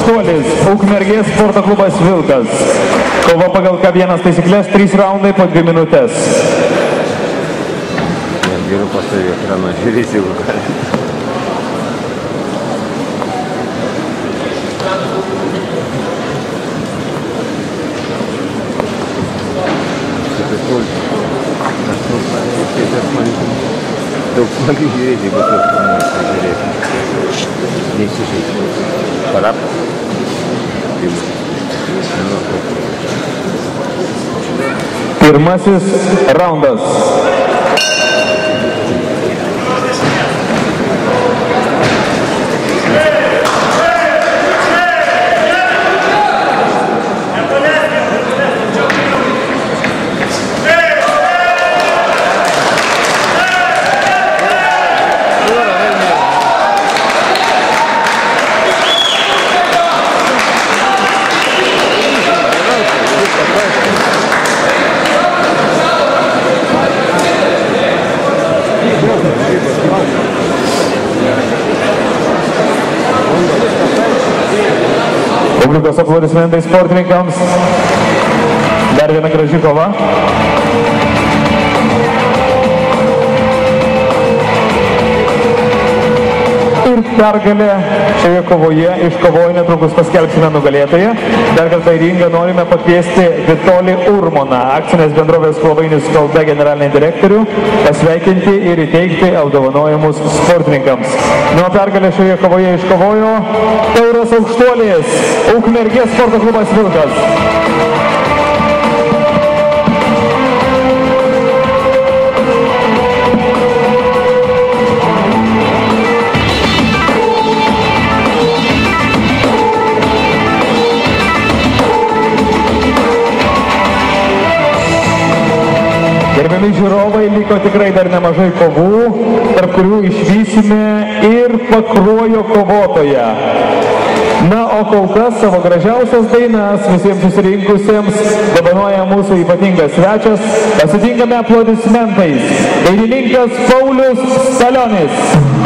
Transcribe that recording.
aukštuolis, Ukmergės sporto klubas Vilkas. Kova pagal K1 taisyklės, 3 raundai po 2 minutės. Geriau pastovė ekraną žiūrėti, jeigu gali. Daug smagiai žiūrėti, jeigu tu žiūrėti. Neįsižeidžiu. Parapas. Pirmasis raundas. Publikos aplodismentai sportininkams. Dar viena graži kova. Ir pergalę šioje kovoje iškovojo, netrukus paskelbsime nugalėtoją. Dar kartą į ringą norime pakviesti Vitolį Urmoną, akcinės bendrovės Klovainis Skalda generalinį direktorių, pasveikinti ir įteikti apdovanojimus sportininkams. Nuo pergalę šioje kovoje iškovojo Tauras aukštuolis, Ukmergės sporto klubas Vilkas. Gerbiami žiūrovai, liko tikrai dar nemažai kovų, tarp kurių išvysime ir Pakruojo kovotoją. Na, o kol kas savo gražiausias dainas visiems susirinkusiems dovanoja mūsų ypatingas svečias. Pasitinkame aplodismentais. Dainininkas Paulius Stalionis.